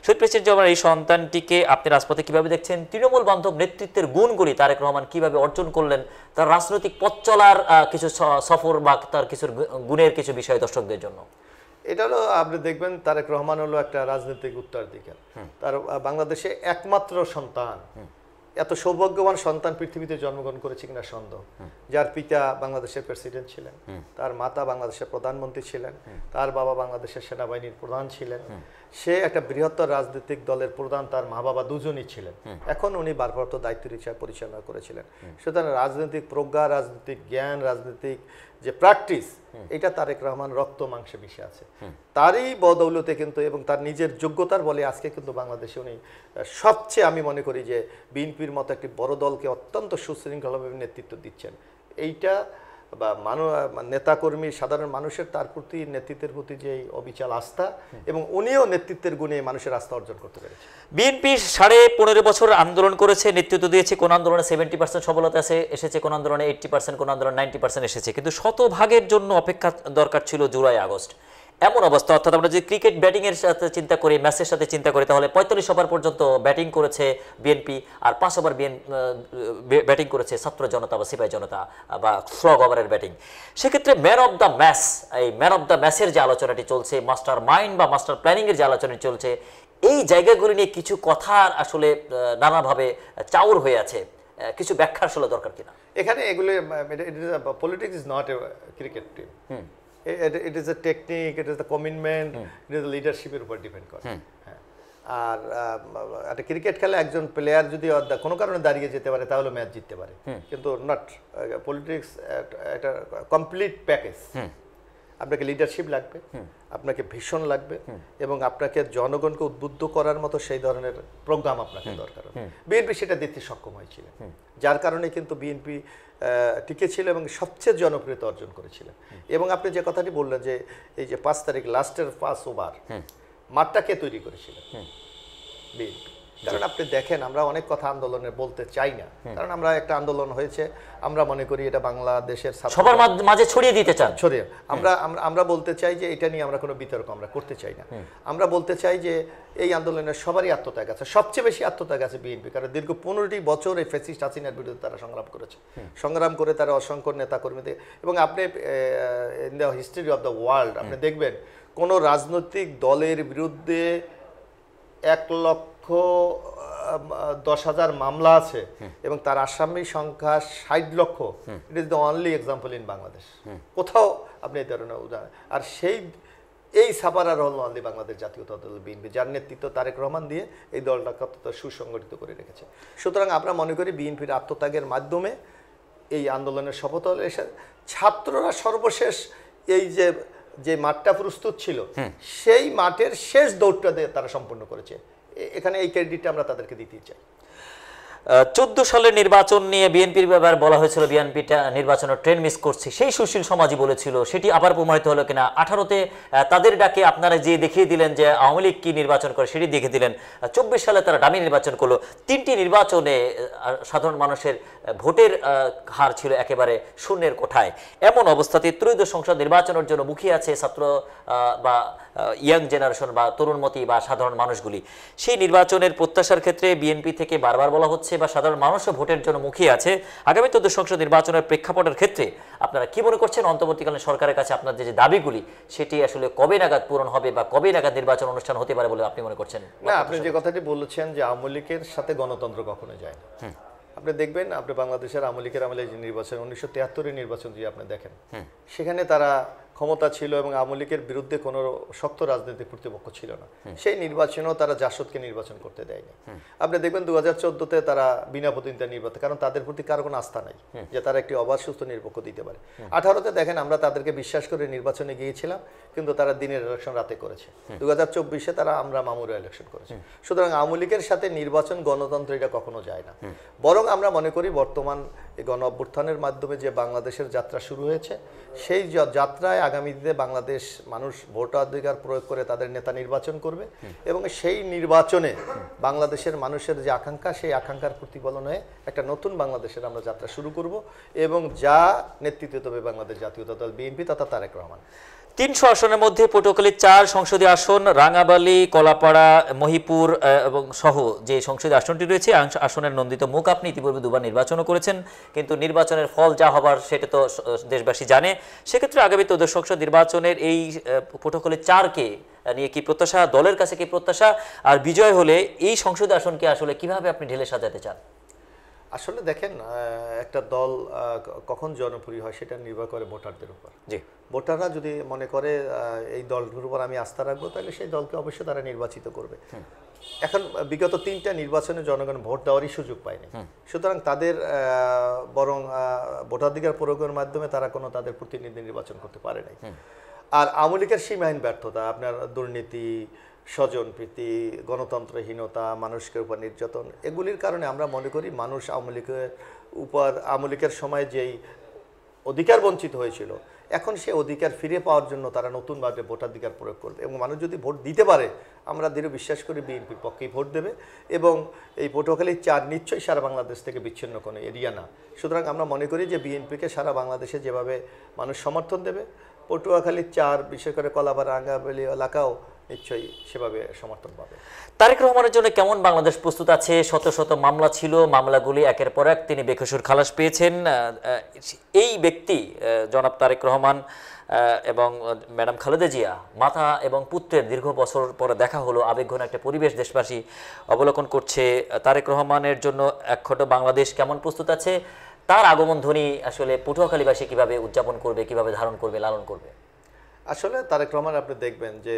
শহীদ প্রেসিডেন্ট জিয়াউর এই সন্তানটিকে আপনি রাজপথে কিভাবে দেখছেন? তৃণমূল বান্ধব নেতৃত্বের গুণগুলি তারেক রহমান কিভাবে অর্জন করলেন? তার রাজনৈতিক পথ চলার কিছু সফর বা তার কিছু গুণের কিছু বিষয় দর্শকদের জন্য। এটা হলো, আপনি দেখবেন তারেক রহমান হলো একটা রাজনৈতিক উত্তরাধিকার। তার বাংলাদেশে একমাত্র সন্তান, এত সৌভাগ্যবান সন্তান পৃথিবীতে জন্মগ্রহণ করেছে কিনা সন্দেহ, যার পিতা বাংলাদেশের প্রেসিডেন্ট ছিলেন, তার মাতা বাংলাদেশের প্রধানমন্ত্রী ছিলেন, তার বাবা বাংলাদেশের সেনাবাহিনীর প্রধান ছিলেন, সে একটা বৃহত্তর রাজনৈতিক দলের প্রধান, তার মা বাবা দুজনই ছিলেন। এখন উনি ভারপ্রাপ্ত দায়িত্ব হিসেবে পরিচালনা করেছিলেন। সুতরাং রাজনৈতিক প্রজ্ঞা, রাজনৈতিক জ্ঞান, রাজনৈতিক যে প্র্যাকটিস, এটা তারেক রহমান রক্ত মাংসে মিশে আছে। তারই বদৌলতে কিন্তু এবং তার নিজের যোগ্যতার বলে আজকে কিন্তু বাংলাদেশে উনি সবচেয়ে, আমি মনে করি যে বিএনপির মতো একটি বড় দলকে অত্যন্ত সুশৃঙ্খলভাবে নেতৃত্ব দিচ্ছেন। এইটা বা নেতাকর্মী, সাধারণ মানুষের তার প্রতি, নেতৃত্বের প্রতি যে অবিচল আস্থা, এবং উনিও নেতৃত্বের গুণে মানুষের আস্থা অর্জন করতে পেরেছে। বিএনপি 15.5 বছর আন্দোলন করেছে, নেতৃত্ব দিয়েছে। কোন আন্দোলনে 70% সফলতা এসেছে, কোন আন্দোলনে 80%, কোন আন্দোলনে 90% এসেছে। কিন্তু শতভাগের জন্য অপেক্ষা দরকার ছিল জুলাই আগস্ট। এমন অবস্থা, অর্থাৎ আমরা যদি ক্রিকেট ব্যাটিংয়ের সাথে চিন্তা করি, ম্যাচের সাথে চিন্তা করি, তাহলে 45 ওভার পর্যন্ত ব্যাটিং করেছে বিএনপি, আর 5 ওভার ব্যাটিং করেছে ছাত্র জনতা বা সিপাহী জনতা বা স্লগ ওভারের ব্যাটিং। সেক্ষেত্রে ম্যান অফ দ্য ম্যাচ, এই ম্যান অফ দ্য ম্যাচের যে আলোচনাটি চলছে, মাস্টার মাইন্ড বা মাস্টার প্ল্যানিংয়ের যে আলোচনাটি চলছে, এই জায়গাগুলি নিয়ে কিছু কথা আসলে নানাভাবে চাউর হয়ে আছে, কিছু ব্যাখ্যা আসলে দরকার কিনা এখানে? এগুলো politics is not a cricket team. It is a technique, it is the commitment, it is the leadership এর উপর ডিপেন্ড করে। আর একটা ক্রিকেট খেলা একজন প্লেয়ার যদি কোনো কারণে দাঁড়িয়ে যেতে পারে তাহলে ম্যাচ জিততে পারে, কিন্তু নট পলিটিক্স। একটা কমপ্লিট প্যাকেজ। আপনাকে লিডারশিপ লাগবে, আপনাকে ভিশন লাগবে, এবং আপনাকে জনগণকে উদ্বুদ্ধ করার মতো সেই ধরনের প্রোগ্রাম আপনাকে দরকার। বিএনপি সেটা দিতে সক্ষম হয়েছিল, যার কারণে কিন্তু বিএনপি টিকে ছিল এবং সবচেয়ে জনপ্রিয়তা অর্জন করেছিল। এবং আপনি যে কথাটি বললেন যে এই যে 5 তারিখ লাস্টের 5 ওভার, মাঠটা কে তৈরি করেছিল? বিএনপি। কারণ আপনি দেখেন, আমরা অনেক কথা আন্দোলনে বলতে চাই না, কারণ আমরা একটা আন্দোলন হয়েছে, আমরা মনে করি এটা বাংলাদেশের সবার মাঝে ছড়িয়ে দিতে চান। আমরা বলতে চাই যে এটা নিয়ে আমরা কোনো বিতর্ক আমরা করতে চাই না। আমরা বলতে চাই যে এই আন্দোলনের সবারই আত্মত্যাগ আছে, সবচেয়ে বেশি আত্মত্যাগ আছে বিএনপি, কারণ দীর্ঘ 15টি বছর এই ফ্যাসিস্ট হাসিনার বিরুদ্ধে তারা সংগ্রাম করেছে। সংগ্রাম করে তারা অসংখ্য নেতাকর্মীদের, এবং আপনি in the history of the world আপনি দেখবেন কোনো রাজনৈতিক দলের বিরুদ্ধে 1,10,000 মামলা আছে এবং তার আসামি সংখ্যা 60 লক্ষ। It is the only example in Bangladesh. কোথাও আপনি এই ধরনের উদাহরণ, আর এই সাপারার হল অনলি বাংলাদেশ জাতীয়তা দল বিএনপি, যার নেতৃত্ব তারেক রহমান দিয়ে এই দলটাকে অত্যন্ত সুসংগঠিত করে রেখেছে। সুতরাং আমরা মনে করি বিএনপির আত্মত্যাগের মাধ্যমে এই আন্দোলনের সফলতা এসে ছাত্ররা সর্বশেষ এই যে মাঠটা প্রস্তুত ছিল, সেই মাঠের শেষ দৌড়টা দিয়ে তারা সম্পন্ন করেছে। এখানে এই ক্রেডিটটা আমরা তাদেরকে দিতে চাই। 14 সালের নির্বাচন নিয়ে বিএনপির ব্যাপারে বলা হয়েছিল বিএনপিটা নির্বাচনের ট্রেন মিস করছে, সেই সুশীল সমাজই বলেছিল, সেটি আবার প্রমাণিত হলো কিনা? 18তে তাদের ডাকে আপনারা যে দেখিয়ে দিলেন যে আওয়ামী লীগ কি নির্বাচন করে সেটি দেখিয়ে দিলেন, 24 সালে তারা ডামি নির্বাচন করলো। 3টি নির্বাচনে সাধারণ মানুষের ভোটের হার ছিল একেবারে শূন্যের কোঠায়। এমন অবস্থাতে ত্রয়োদশ সংসদ নির্বাচনের জন্য মুখিয়ে আছে ছাত্র বা ইয়াং জেনারেশন বা তরুণমতি বা সাধারণ মানুষগুলি। সেই নির্বাচনের প্রত্যাশার ক্ষেত্রে বিএনপি থেকে বারবার বলা হচ্ছে বা সাধারণ মানুষও ভোটের জন্য মুখিয়ে আছে। আগামী ত্রয়োদশ সংসদ নির্বাচনের প্রেক্ষাপটের ক্ষেত্রে আপনারা কি মনে করছেন, অন্তর্বর্তীকালীন সরকারের কাছে আপনাদের যে দাবিগুলি সেটি আসলে কবে নাগাদ পূরণ হবে বা কবে নাগাদ নির্বাচন অনুষ্ঠান হতে পারে বলে আপনি মনে করছেন? না, আপনি যে কথাটি বলেছেন যে আওয়ামী লীগের সাথে গণতন্ত্র কখনো যায় না। আপনি দেখবেন, আপনি বাংলাদেশের আওয়ামী লীগের আমলে যে নির্বাচন 1973-এর নির্বাচন যদি আপনি দেখেন, সেখানে তারা ক্ষমতা ছিল এবং আওয়ামী লীগের বিরুদ্ধে কোনো শক্ত রাজনৈতিক কর্তৃপক্ষ ছিল না। সেই নির্বাচনেও তারা জাসদকে নির্বাচন করতে দেয়নি। আপনি দেখবেন 2014-তে তারা বিনা প্রতিনিধিতা নির্বাচন, কারণ তাদের প্রতি কারো কোনো আস্থা নাই যে তারা একটি অবাধ সুস্থ নিরপেক্ষ দিতে পারে। 18-তে দেখেন আমরা তাদেরকে বিশ্বাস করে নির্বাচনে গিয়েছিলাম, কিন্তু তারা দিনের ইলেকশন রাতে করেছে। 2024-এ তারা আমরা মামুরা ইলেকশন করেছে। সুতরাং আওয়ামী লীগের সাথে নির্বাচন গণতন্ত্র এটা কখনো যায় না। বরং আমরা মনে করি বর্তমান এই গণ অভ্যুত্থানের মাধ্যমে যে বাংলাদেশের যাত্রা শুরু হয়েছে, সেই যাত্রায় আগামী দিনে বাংলাদেশ মানুষ ভোটাধিকার প্রয়োগ করে তাদের নেতা নির্বাচন করবে এবং সেই নির্বাচনে বাংলাদেশের মানুষের যে আকাঙ্ক্ষা, সেই আকাঙ্ক্ষার প্রতিফলন হয়ে একটা নতুন বাংলাদেশের আমরা যাত্রা শুরু করব এবং যা নেতৃত্ব দেবে বাংলাদেশ জাতীয়তাবাদী দল বিএনপি তথা তারেক রহমান। 300 আসনের মধ্যে পটুয়াখালীর 4 সংসদীয় আসন, রাঙাবালি, কলাপাড়া, মহিপুর এবং সহ যে সংসদীয় আসনটি রয়েছে, আসনের নন্দিত মুখ আপনি ইতিপূর্বে দুবার নির্বাচনও করেছেন, কিন্তু নির্বাচনের ফল যা হবার সেটা তো দেশবাসী জানে। সেক্ষেত্রে আগামী ত্রয়োদশ সংসদ নির্বাচনের এই পটুয়াখালীর 4কে নিয়ে কি প্রত্যাশা, দলের কাছে কি প্রত্যাশা, আর বিজয় হলে এই সংসদীয় আসনকে আসলে কিভাবে আপনি ঢেলে সাজাতে চান? আসলে দেখেন, একটা দল কখন জনপ্রিয় হয় সেটা নির্ভর করে ভোটারদের উপর। জি, ভোটাররা যদি মনে করে এই দলগুলোর উপর আমি আস্থা রাখবো, তাহলে সেই দলকে অবশ্যই তারা নির্বাচিত করবে। এখন বিগত 3টা নির্বাচনে জনগণ ভোট দেওয়ারই সুযোগ পায়নি, সুতরাং তাদের বরং ভোটাধিকার প্রয়োগের মাধ্যমে তারা কোনো তাদের প্রতিনিধি নির্বাচন করতে পারে নাই। আর আওয়ামী লীগের সীমাহীন ব্যর্থতা, আপনার দুর্নীতি, স্বজনপ্রীতি, গণতন্ত্রহীনতা, মানুষের উপর নির্যাতন, এগুলির কারণে আমরা মনে করি মানুষ আওয়ামী লীগের সময় যেই অধিকার বঞ্চিত হয়েছিল, এখন সে অধিকার ফিরে পাওয়ার জন্য তারা নতুনভাবে ভোটাধিকার প্রয়োগ করবে এবং মানুষ যদি ভোট দিতে পারে, আমরা দৃঢ় বিশ্বাস করি বিএনপির পক্ষেই ভোট দেবে এবং এই পটুয়াখালীর 4 নিশ্চয়ই সারা বাংলাদেশ থেকে বিচ্ছিন্ন কোনো এরিয়া না। সুতরাং আমরা মনে করি যে বিএনপিকে সারা বাংলাদেশে যেভাবে মানুষ সমর্থন দেবে, পটুয়াখালীর 4 বিশেষ করে কলাপাড়া, রাঙ্গাবালি এলাকাও নিশ্চয়ই সেভাবে সমর্থন পাবে। তারেক রহমানের জন্য কেমন বাংলাদেশ প্রস্তুত আছে? শত শত মামলা ছিল, মামলাগুলি একের পর এক তিনি বেকসুর খালাস পেয়েছেন। এই ব্যক্তি জনাব তারেক রহমান এবং ম্যাডাম খালেদা জিয়া, মাতা এবং পুত্রের দীর্ঘ বছর পরে দেখা হলো, আবেগঘন একটা পরিবেশ দেশবাসী অবলোকন করছে। তারেক রহমানের জন্য একখণ্ড বাংলাদেশ কেমন প্রস্তুত আছে? তার আগমন ধ্বনি আসলে পটুয়াখালীবাসী কিভাবে উদযাপন করবে, কিভাবে ধারণ করবে, লালন করবে? আসলে তারেক রহমান আপনি দেখবেন যে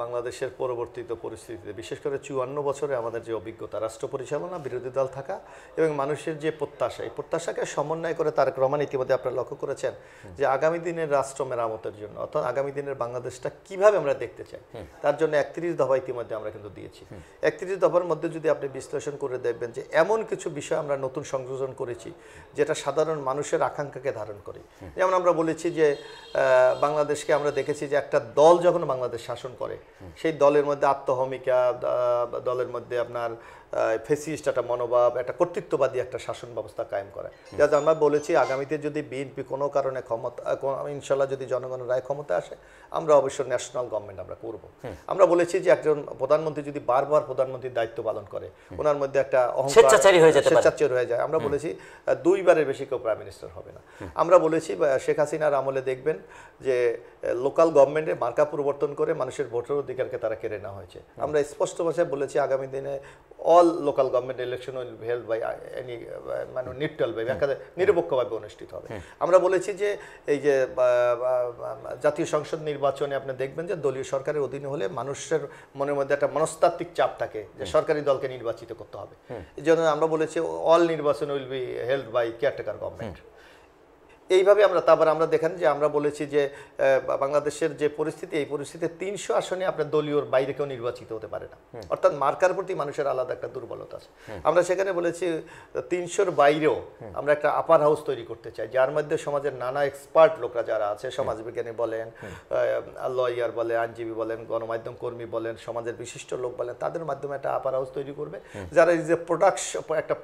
বাংলাদেশের পরবর্তীত পরিস্থিতিতে, বিশেষ করে 54 বছরে আমাদের যে অভিজ্ঞতা, রাষ্ট্র পরিচালনা, বিরোধী দল থাকা এবং মানুষের যে প্রত্যাশা, এই প্রত্যাশাকে সমন্বয় করে তারেক রহমান ইতিমধ্যে আপনারা লক্ষ্য করেছেন যে আগামী দিনের রাষ্ট্র মেরামতের জন্য, অর্থাৎ আগামী দিনের বাংলাদেশটা কিভাবে আমরা দেখতে চাই, তার জন্য 31 দফা ইতিমধ্যে আমরা কিন্তু দিয়েছি। 31 দফার মধ্যে যদি আপনি বিশ্লেষণ করে দেখবেন যে এমন কিছু বিষয় আমরা নতুন সংযোজন করেছি যেটা সাধারণ মানুষের আকাঙ্ক্ষাকে ধারণ করে। যেমন আমরা বলেছি যে বাংলাদেশকে আমরা দেখেছি যে একটা দল যখন বাংলাদেশ শাসন করে, সেই দলের মধ্যে আত্মহমিকা, দলের মধ্যে আপনার ফেসিস্ট একটা মনোভাব, একটা কর্তৃত্ববাদী একটা শাসন ব্যবস্থা কায়েম করে। যাতে আমরা বলেছি আগামীতে যদি বিএনপি কোনো কারণে ক্ষমতা, ইনশাল্লাহ যদি জনগণের রায় ক্ষমতা আসে, আমরা অবশ্যই ন্যাশনাল গভর্নমেন্ট আমরা করব। আমরা বলেছি যে একজন প্রধানমন্ত্রী যদি বারবার প্রধানমন্ত্রীর দায়িত্ব পালন করে, ওনার মধ্যে একটা স্বেচ্ছাচারী হয়ে যায়। আমরা বলেছি 2 বারের বেশি কেউ প্রাইম মিনিস্টার হবে না। আমরা বলেছি শেখ হাসিনার আমলে দেখবেন যে লোকাল গভর্নমেন্টে মার্কা পরিবর্তন করে মানুষের ভোটের অধিকারকে তারা কেড়ে নেওয়া হয়েছে। আমরা স্পষ্ট ভাষায় বলেছি আগামী দিনে all local government election will be held by any মানে নিউট্রাল ভাবে, নিরপেক্ষভাবে অনুষ্ঠিত হবে। আমরা বলেছি যে এই যে জাতীয় সংসদ নির্বাচনে আপনি দেখবেন যে দলীয় সরকারের অধীনে হলে মানুষের মনের মধ্যে একটা মনস্তাত্ত্বিক চাপ থাকে যে সরকারি দলকে নির্বাচিত করতে হবে। এই জন্য আমরা বলেছি অল নির্বাচন will be held by caretaker government. এইভাবে আমরা তারপর আমরা দেখেন যে আমরা বলেছি যে বাংলাদেশের যে পরিস্থিতি, এই পরিস্থিতিতে 300 আসনে আপনার দলীয়র বাইরে কেউ নির্বাচিত হতে পারে না, অর্থাৎ মার্কার প্রতি মানুষের আলাদা একটা দুর্বলতা আছে। আমরা সেখানে বলেছি 300-র বাইরেও আমরা একটা আপার হাউস তৈরি করতে চাই, যার মধ্যে সমাজের নানা এক্সপার্ট লোকরা যারা আছে, সমাজবিজ্ঞানী বলেন, লয়ার বলেন, আইনজীবী বলেন, গণমাধ্যম কর্মী বলেন, সমাজের বিশিষ্ট লোক বলেন, তাদের মাধ্যমে একটা আপার হাউস তৈরি করবে, যারা এই যে একটা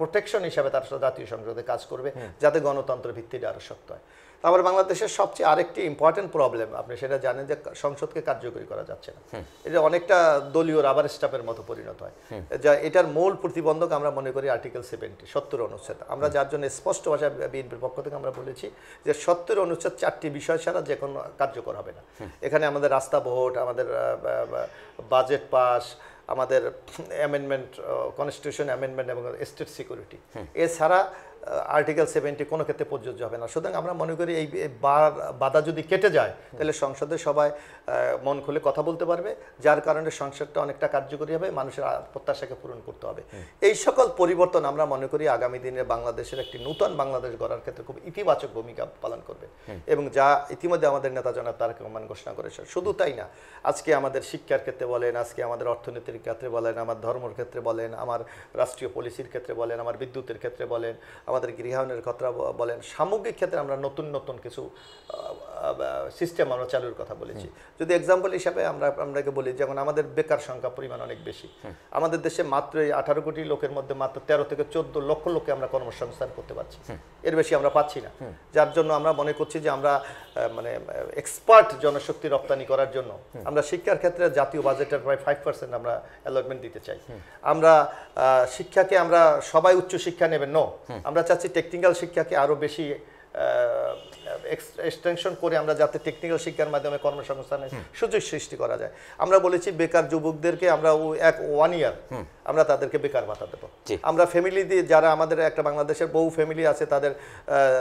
প্রোটেকশন হিসাবে তার জাতীয় সংসদে কাজ করবে, যাতে গণতন্ত্রের ভিত্তিটা আরো শক্ত হয়। আবার বাংলাদেশের সবচেয়ে আরেকটি ইম্পর্টেন্ট প্রবলেম, আপনি সেটা জানেন যে সংসদকে কার্যকরী করা যাচ্ছে না। এটা অনেকটা দলীয় রাবার স্টাম্পের মতো পরিণত হয়, যা এটার মূল প্রতিবন্ধক আমরা মনে করি আর্টিকেল 70 70 অনুচ্ছেদ। আমরা যার জন্য স্পষ্ট ভাষায় বিএনপির পক্ষ থেকে আমরা বলেছি যে 70 অনুচ্ছেদ 4টি বিষয় ছাড়া যে কোনো কার্যকর হবে না। এখানে আমাদের রাস্তা ভোট, আমাদের বাজেট পাস, আমাদের অ্যামেন্ডমেন্ট, কনস্টিটিউশন অ্যামেন্ডমেন্ট এবং স্টেট সিকিউরিটি, এছাড়া আর্টিকেল 70 কোনো ক্ষেত্রে প্রযোজ্য হবে না। সুতরাং আমরা মনে করি এই বাধা যদি কেটে যায়, তাহলে সংসদে সবাই মন খুলে কথা বলতে পারবে, যার কারণে সংসদটা অনেকটা কার্যকরী হবে, মানুষের প্রত্যাশাকে পূরণ করতে হবে। এই সকল পরিবর্তন আমরা মনে করি আগামী দিনে বাংলাদেশের একটি নূতন বাংলাদেশ গড়ার ক্ষেত্রে খুব ইতিবাচক ভূমিকা পালন করবে, এবং যা ইতিমধ্যে আমাদের নেতা জনাব তারেক রহমান ঘোষণা করেছে। শুধু তাই না, আজকে আমাদের শিক্ষার ক্ষেত্রে বলেন, আজকে আমাদের অর্থনীতির ক্ষেত্রে বলেন, আমার ধর্মের ক্ষেত্রে বলেন, আমার রাষ্ট্রীয় পলিসির ক্ষেত্রে বলেন, আমার বিদ্যুতের ক্ষেত্রে বলেন, আমাদের গৃহায়নের কথা বলেন, সামগ্রিক ক্ষেত্রে আমরা নতুন নতুন কিছু সিস্টেম আমরা চালুর কথা বলেছি। যদি এক্সাম্পল হিসাবে আপনাকে বলি, যেমন আমাদের বেকার সংখ্যা পরিমাণ অনেক বেশি, আমাদের দেশে মাত্র 18 কোটি লোকের মধ্যে মাত্র 13 থেকে 14 লক্ষ লোককে আমরা কর্মসংস্থান করতে পারছি, এর বেশি আমরা পাচ্ছি না। যার জন্য আমরা মনে করছি যে আমরা মানে এক্সপার্ট জনশক্তি রপ্তানি করার জন্য আমরা শিক্ষার ক্ষেত্রে জাতীয় বাজেটের প্রায় 5% আমরা অ্যালটমেন্ট দিতে চাই। আমরা শিক্ষাকে আমরা সবাই উচ্চ শিক্ষা নেবেন, আমরা চাচ্ছি টেকনিক্যাল শিক্ষাকে আরো বেশি এক্সটেনশন করে আমরা যাতে টেকনিক্যাল শিক্ষার মাধ্যমে কর্মসংস্থানের সুযোগ সৃষ্টি করা যায়। আমরা বলেছি বেকার যুবকদেরকে আমরা 1 ইয়ার আমরা তাদেরকে বেকার ভাতা দেবো। আমরা ফ্যামিলি দিয়ে, যারা আমাদের একটা বাংলাদেশের বহু ফ্যামিলি আছে, তাদের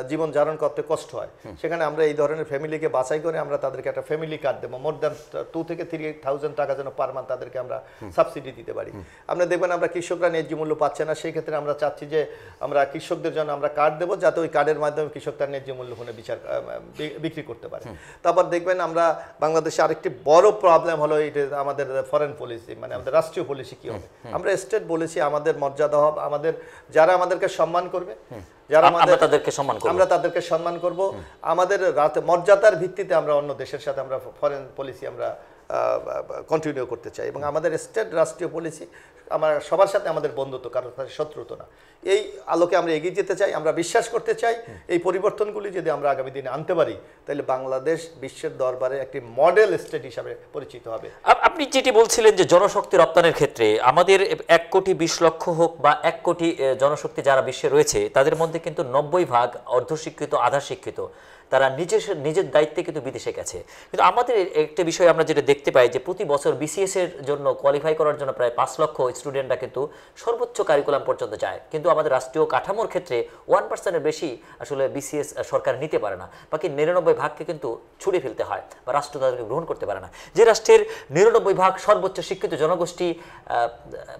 জীবন ধারণ করতে কষ্ট হয়, সেখানে আমরা এই ধরনের ফ্যামিলিকে বাছাই করে আমরা তাদেরকে একটা ফ্যামিলি কার্ড দেবো, মোর দ্যান 2 থেকে 3,000 টাকা যেন পার মান্থ তাদেরকে আমরা সাবসিডি দিতে পারি। আপনি দেখবেন আমরা কৃষকরা ন্যায্য মূল্য পাচ্ছে না, সেই ক্ষেত্রে আমরা চাচ্ছি যে আমরা কৃষকদের জন্য আমরা কার্ড দেবো, যাতে ওই কার্ডের মাধ্যমে কৃষক তার ন্যায্য মূল্য ফোনে বিক্রি করতে পারে। তারপর দেখবেন আমরা বাংলাদেশে আরেকটি বড় প্রবলেম হলো এটা আমাদের ফরেন পলিসি, মানে আমাদের রাষ্ট্রীয় পলিসি কি হবে। আমরা স্টেট বলেছি আমাদের মর্যাদা হবে, আমাদের যারা আমাদেরকে সম্মান করবে, যারা আমরা তাদেরকে সম্মান করব, আমাদের মর্যাদার ভিত্তিতে আমরা অন্য দেশের সাথে আমরা ফরেন পলিসি আমরা কন্টিনিউ করতে চাই, এবং আমাদের স্টেট রাষ্ট্রীয় পলিসি আমার সবার সাথে আমাদের বন্ধুত্ব, কারোর সাথে শত্রুতা না। এই আলোকে আমরা এগিয়ে যেতে চাই। আমরা বিশ্বাস করতে চাই এই পরিবর্তনগুলি যদি আমরা আগামী দিনে আনতে পারি, তাহলে বাংলাদেশ বিশ্বের দরবারে একটি মডেল স্টেট হিসাবে পরিচিত হবে। আপনি যেটি বলছিলেন যে জনশক্তি রপ্তানির ক্ষেত্রে আমাদের 1 কোটি 20 লক্ষ হোক বা 1 কোটি জনশক্তি যারা বিশ্বে রয়েছে, তাদের মধ্যে কিন্তু 90% অর্ধশিক্ষিত, আধা শিক্ষিত, তারা নিজের দায়িত্বে কিন্তু বিদেশে গেছে। কিন্তু আমাদের একটা বিষয় আমরা যেটা দেখতে পাই যে প্রতি বছর বিসিএস এর জন্য কোয়ালিফাই করার জন্য প্রায় 5 লক্ষ স্টুডেন্টরা কিন্তু সর্বোচ্চ কারিকুলাম পর্যন্ত যায়, কিন্তু আমাদের রাষ্ট্রীয় কাঠামোর ক্ষেত্রে 1%-এর বেশি আসলে বিসিএস সরকার নিতে পারে না, বাকি 99% কিন্তু ছুড়ে ফেলতে হয় বা রাষ্ট্র তাদেরকে গ্রহণ করতে পারে না। যে রাষ্ট্রের 99% সর্বোচ্চ শিক্ষিত জনগোষ্ঠী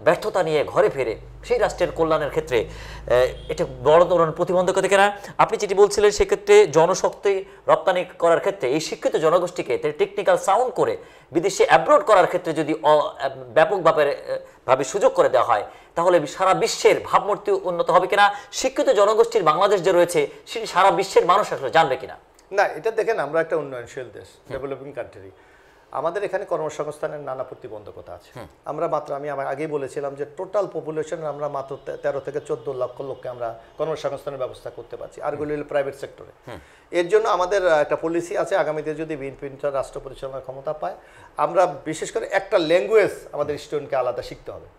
ব্যর্থতা নিয়ে ঘরে ফেরে, সেই রাষ্ট্রের কল্যাণের ক্ষেত্রে এটা বড় ধরনের প্রতিবন্ধকতা কিনা? আপনি যেটি বলছিলেন সেক্ষেত্রে জনশক্তি রপ্তানি করার ক্ষেত্রে এই শিক্ষিত জনগোষ্ঠীকে টেকনিক্যাল সাউন্ড করে বিদেশে অ্যাব্রোড করার ক্ষেত্রে যদি ব্যাপকভাবে সুযোগ করে দেওয়া হয়, তাহলে সারা বিশ্বের ভাবমূর্তি উন্নত হবে কিনা? শিক্ষিত জনগোষ্ঠীর বাংলাদেশ যে রয়েছে সেটি সারা বিশ্বের মানুষ আসলে জানবে কিনা? না, এটা দেখেন আমরা একটা উন্নয়নশীল দেশ, ডেভেলপিং কান্ট্রি, আমাদের এখানে কর্মসংস্থানের নানা প্রতিবন্ধকতা আছে। আমরা মাত্র, আমি আগেই বলেছিলাম যে টোটাল পপুলেশনের আমরা মাত্র 13 থেকে 14 লক্ষ লোককে আমরা কর্মসংস্থানের ব্যবস্থা করতে পারছি, আরগুলি হলো প্রাইভেট সেক্টরে। এর জন্য আমাদের একটা পলিসি আছে, আগামীতে যদি বিএনপি রাষ্ট্র পরিচালনার ক্ষমতা পায়, আমরা বিশেষ করে একটা ল্যাঙ্গুয়েজ আমাদের স্টুডেন্টকে আলাদা শিখতে হবে।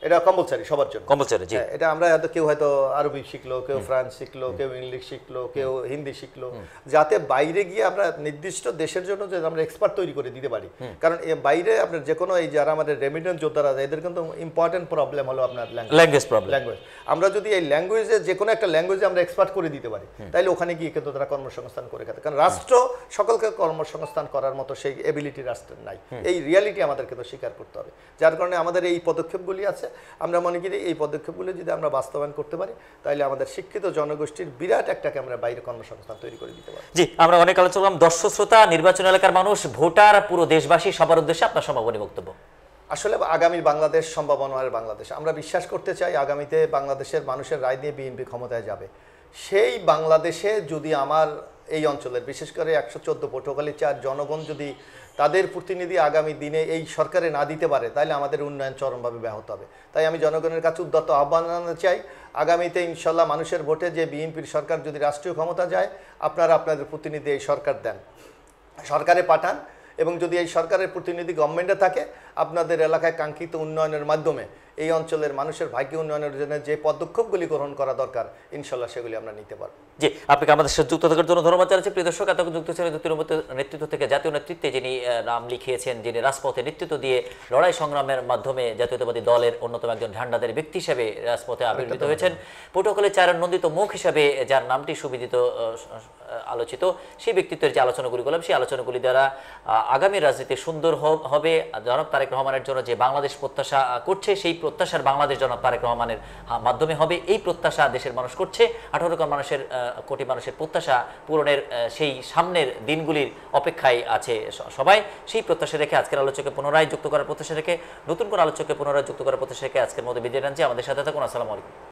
এটা কম্পালসারি সবার জন্য, কম্পালসারি। এটা আমরা কেউ হয়তো আরবি শিখলো, কেউ ফ্রান্স শিখলো, কেউ ইংলিশ শিখলো, কেউ হিন্দি শিখলো, যাতে বাইরে গিয়ে আমরা নির্দিষ্ট দেশের জন্য যে আমরা এক্সপার্ট তৈরি করে দিতে পারি। কারণ বাইরে আপনার যে কোনো এই যারা আমাদের রেমিটেন্স যোদ্ধারা আছে, এদের কিন্তু ইম্পর্টেন্ট প্রবলেম হলো আপনার ল্যাঙ্গুয়েজ। আমরা যদি এই ল্যাঙ্গুয়েজে যে কোনো একটা ল্যাঙ্গুয়েজে আমরা এক্সপার্ট করে দিতে পারি, তাহলে ওখানে গিয়ে কিন্তু তারা কর্মসংস্থান করে খাতে। কারণ রাষ্ট্র সকলকে কর্মসংস্থান করার মতো সেই এবিলিটি রাষ্ট্রের নাই, এই রিয়ালিটি আমাদেরকে তো স্বীকার করতে হবে। যার কারণে আমাদের এই পদক্ষেপগুলি আছে, আমরা মনে করি এই পদক্ষেপগুলো যদি আমরা বাস্তবায়ন করতে পারি তাহলে আমাদের শিক্ষিত জনগোষ্ঠীর বিরাট একটাকে আমরা বাইরে কর্মসংস্থান তৈরি করে দিতে পারি। জি, আমরা অনেক আলোচনা করলাম। দর্শক শ্রোতা, নির্বাচন এলাকার মানুষ, ভোটার, পুরো দেশবাসী সবার উদ্দেশ্যে আপনার সমাপনী বক্তব্য। আসলে আগামী বাংলাদেশ সম্ভাবনার বাংলাদেশ, আমরা বিশ্বাস করতে চাই আগামীতে বাংলাদেশের মানুষের রায় দিয়ে বিএনপি ক্ষমতায় যাবে। সেই বাংলাদেশে যদি আমার এই অঞ্চলের বিশেষ করে 114 পটুয়াখালী 4 জনগণ যদি তাদের প্রতিনিধি আগামী দিনে এই সরকারে না দিতে পারে তাহলে আমাদের উন্নয়ন চরমভাবে ব্যাহত হবে। তাই আমি জনগণের কাছে উদ্যত আহ্বান জানাতে চাই, আগামীতে ইনশাল্লাহ মানুষের ভোটে যে বিএনপির সরকার যদি রাষ্ট্রীয় ক্ষমতা যায়, আপনারা আপনাদের প্রতিনিধি এই সরকার দেন, সরকারে পাঠান, এবং যদি এই সরকারের প্রতিনিধি গভর্নমেন্টে থাকে আপনাদের এলাকায় কাঙ্ক্ষিত উন্নয়নের মাধ্যমে এই অঞ্চলের মানুষের ভাগ্য উন্নয়নের জন্য যে পদক্ষেপগুলি গ্রহণ করা দরকার ইনশাল্লাহ সেগুলি আমরা নিতে পারব। জি, আপনাকে আমাদের সাথে যুক্ত থাকার জন্য ধন্যবাদ জানাচ্ছি। প্রিয় দর্শক, এতক্ষণ যুক্ত ছিলেন তৃণমূল নেতৃত্ব থেকে জাতীয় নেতৃত্বে যিনি নাম লিখিয়েছেন, যিনি রাজপথে নেতৃত্ব দিয়ে লড়াই সংগ্রামের মাধ্যমে জাতীয়তাবাদী দলের অন্যতম একজন ঝান্ডাধারী ব্যক্তি হিসেবে রাজপথে আবির্ভূত হয়েছেন, পটুয়াখালী 4 নন্দিত মুখ হিসাবে যার নামটি সুবিদিত আলোচিত, সেই ব্যক্তিত্বের যে আলোচনাগুলি করলাম, সেই আলোচনাগুলি দ্বারা আগামী রাজনীতি সুন্দর হবে। জনাব তারেক রহমানের জন্য যে বাংলাদেশ প্রত্যাশা করছে, সেই প্রত্যাশার বাংলাদেশ জনাব তারেক রহমানের মাধ্যমে হবে। এই প্রত্যাশা দেশের মানুষ করছে। 18 কোটি মানুষের প্রত্যাশা পূরণের সেই সামনের দিনগুলির অপেক্ষায় আছে সবাই। সেই প্রত্যাশা রেখে আজকের আলোচকে পুনরায় যুক্ত করার প্রত্যাশা রেখে, নতুন কোন আলোচকে পুনরায় যুক্ত করার প্রত্যাশা রেখে আজকের মতো বিদায় জানাচ্ছি। আমাদের সাথে থাকুন। আসসালামু আলাইকুম।